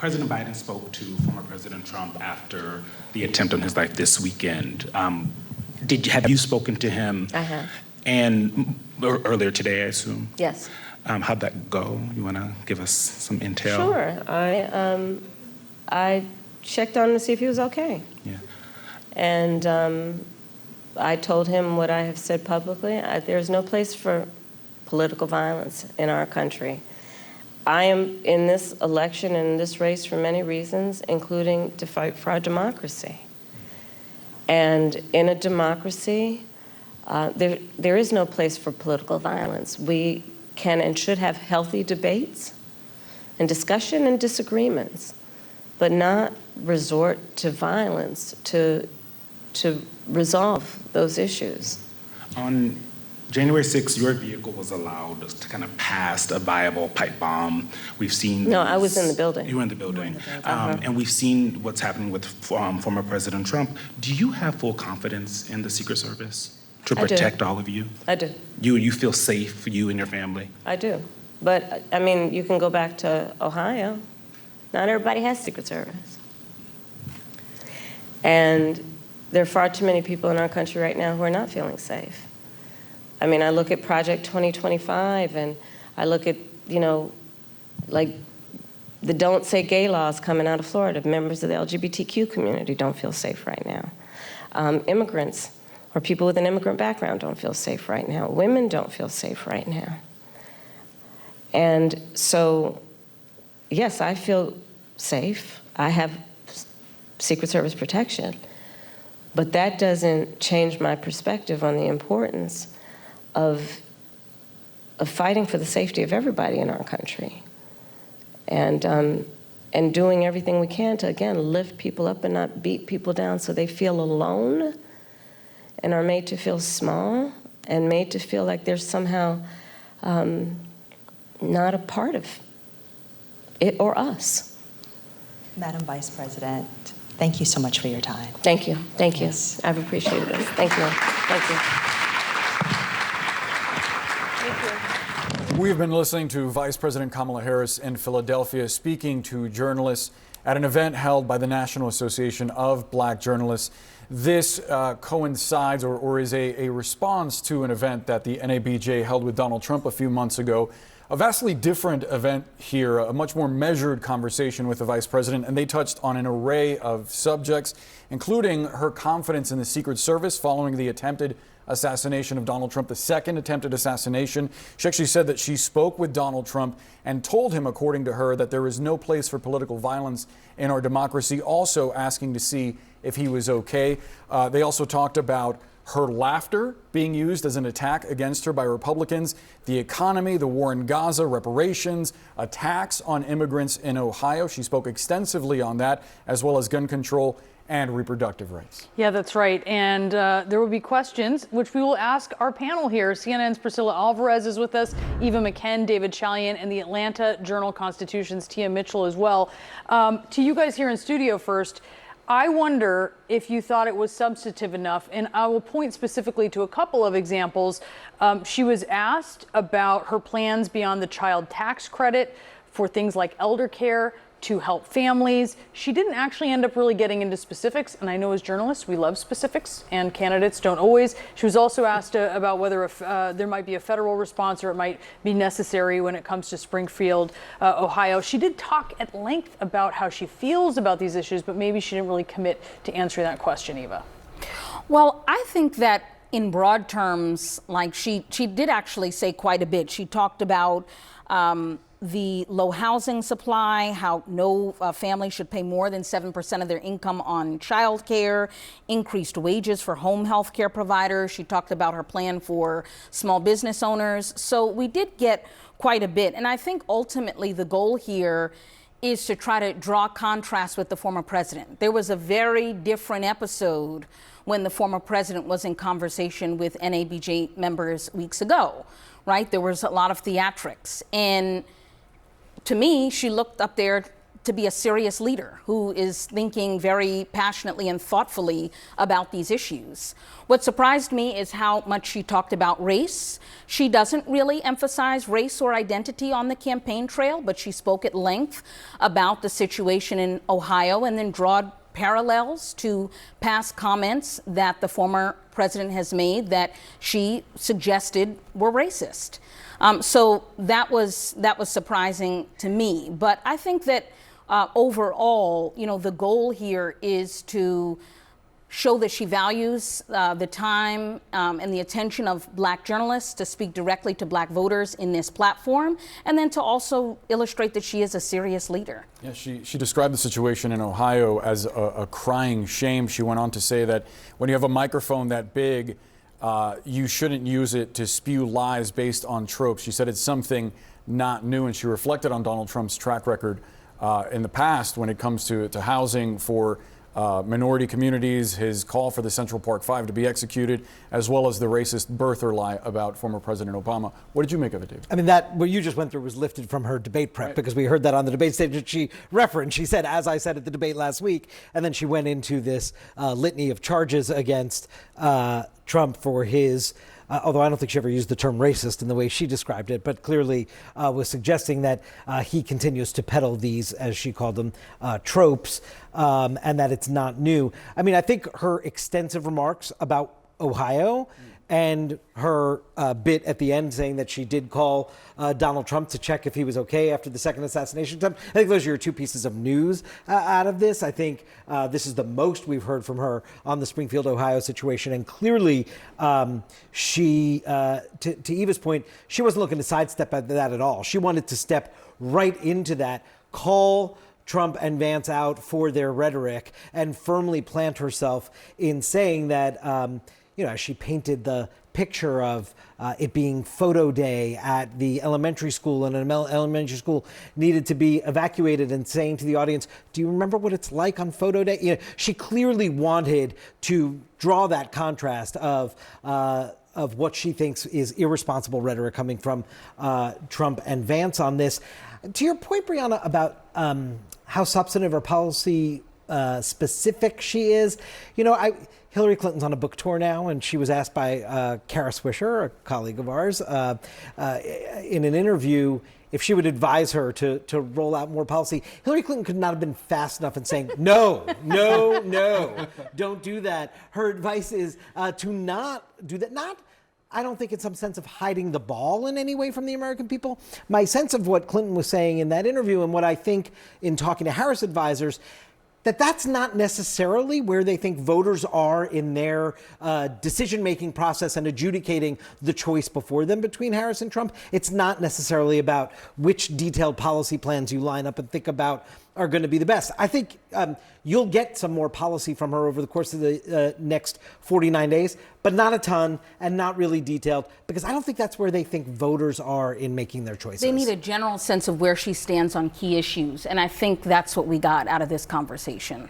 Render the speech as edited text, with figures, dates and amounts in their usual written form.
President Biden spoke to former President Trump after the attempt on his life this weekend. Have you spoken to him? I have. And earlier today, I assume? Yes. How'd that go? You want to give us some intel? Sure. I checked on him to see if he was okay. Yeah. And I told him what I have said publicly. There's no place for political violence in our country. I am in this election and in this race for many reasons, including to fight for our democracy. And in a democracy, there is no place for political violence. We can and should have healthy debates and discussion and disagreements, but not resort to violence to resolve those issues. On January 6th, your vehicle was allowed to kind of pass a viable pipe bomb. We've seen. No, I was in the building. You were in the building. And we've seen what's happening with former President Trump. Do you have full confidence in the Secret Service to protect all of you? I do. You feel safe, you and your family? I do. But, I mean, you can go back to Ohio. Not everybody has Secret Service. And there are far too many people in our country right now who are not feeling safe. I mean, I look at Project 2025, and I look at, like the Don't Say Gay laws coming out of Florida. Members of the LGBTQ community don't feel safe right now. Immigrants or people with an immigrant background don't feel safe right now. Women don't feel safe right now. And so, yes, I feel safe. I have Secret Service protection. But that doesn't change my perspective on the importance of fighting for the safety of everybody in our country, and doing everything we can to, again, lift people up and not beat people down so they feel alone and are made to feel small and made to feel like they're somehow not a part of it or us. Madam Vice President, thank you so much for your time. Thank you. Thank you. Yes. I've appreciated this. Thank you. Thank you. We've been listening to Vice President Kamala Harris in Philadelphia speaking to journalists at an event held by the National Association of Black Journalists. This coincides or is a response to an event that the NABJ held with Donald Trump a few months ago. A vastly different event here, a much more measured conversation with the Vice President, and they touched on an array of subjects, including her confidence in the Secret Service following the attempted assassination of Donald Trump, the second attempted assassination. She actually said that she spoke with Donald Trump and told him, according to her, that there is no place for political violence in our democracy, also asking to see if he was okay. They also talked about her laughter being used as an attack against her by Republicans, the economy, the war in Gaza, reparations, attacks on immigrants in Ohio. She spoke extensively on that, as well as gun control and reproductive rights. Yeah, that's right. And there will be questions, which we will ask our panel here. CNN's Priscilla Alvarez is with us, Eva McKen, David Chalian, and the Atlanta Journal-Constitution's Tia Mitchell as well. To you guys here in studio first, I wonder if you thought it was substantive enough, and I will point specifically to a couple of examples. She was asked about her plans beyond the child tax credit for things like elder care to help families. She didn't actually end up really getting into specifics, and I know as journalists we love specifics, and candidates don't always. She was also asked about whether there might be a federal response or it might be necessary when it comes to Springfield, Ohio. She did talk at length about how she feels about these issues, but maybe she didn't really commit to answering that question, Eva. Well, I think that in broad terms, like she did actually say quite a bit. She talked about the low housing supply, how no family should pay more than 7% of their income on child care, increased wages for home health care providers. She talked about her plan for small business owners. So we did get quite a bit. And I think ultimately the goal here is to try to draw contrast with the former president. There was a very different episode when the former president was in conversation with NABJ members weeks ago, right? There was a lot of theatrics. And to me, she looked up there to be a serious leader who is thinking very passionately and thoughtfully about these issues. What surprised me is how much she talked about race. She doesn't really emphasize race or identity on the campaign trail, but she spoke at length about the situation in Ohio and then drawed parallels to past comments that the former president has made that she suggested were racist. So that was surprising to me. But I think that overall, the goal here is to show that she values the time and the attention of Black journalists to speak directly to Black voters in this platform, and then to also illustrate that she is a serious leader. Yeah, she described the situation in Ohio as a crying shame. She went on to say that when you have a microphone that big, you shouldn't use it to spew lies based on tropes. She said it's something not new, and she reflected on Donald Trump's track record in the past when it comes to housing for minority communities, his call for the Central Park Five to be executed, as well as the racist birther lie about former President Obama. What did you make of it, David? I mean, that what you just went through was lifted from her debate prep, because we heard that on the debate stage that she referenced. She said, as I said at the debate last week, and then she went into this litany of charges against Trump for his although I don't think she ever used the term racist in the way she described it, but clearly was suggesting that he continues to peddle these, as she called them, tropes, and that it's not new. I mean, I think her extensive remarks about Ohio and her bit at the end saying that she did call Donald Trump to check if he was okay after the second assassination attempt. I think those are your two pieces of news out of this. I think this is the most we've heard from her on the Springfield, Ohio situation. And clearly, she, to Eva's point, she wasn't looking to sidestep that at all. She wanted to step right into that, call Trump and Vance out for their rhetoric, and firmly plant herself in saying that, she painted the picture of it being photo day at the elementary school, and an elementary school needed to be evacuated, and saying to the audience, do you remember what it's like on photo day? She clearly wanted to draw that contrast of what she thinks is irresponsible rhetoric coming from Trump and Vance on this. To your point, Brianna, about how substantive or policy specific she is, Hillary Clinton's on a book tour now, and she was asked by Kara Swisher, a colleague of ours, in an interview if she would advise her to roll out more policy. Hillary Clinton could not have been fast enough in saying, no, don't do that. Her advice is to not do that. I don't think in some sense of hiding the ball in any way from the American people. My sense of what Clinton was saying in that interview, and what I think in talking to Harris advisors, that's not necessarily where they think voters are in their decision-making process and adjudicating the choice before them between Harris and Trump. It's not necessarily about which detailed policy plans you line up and think about are going to be the best. I think you'll get some more policy from her over the course of the next 49 days, but not a ton and not really detailed, because I don't think that's where they think voters are in making their choices. They need a general sense of where she stands on key issues, and I think that's what we got out of this conversation.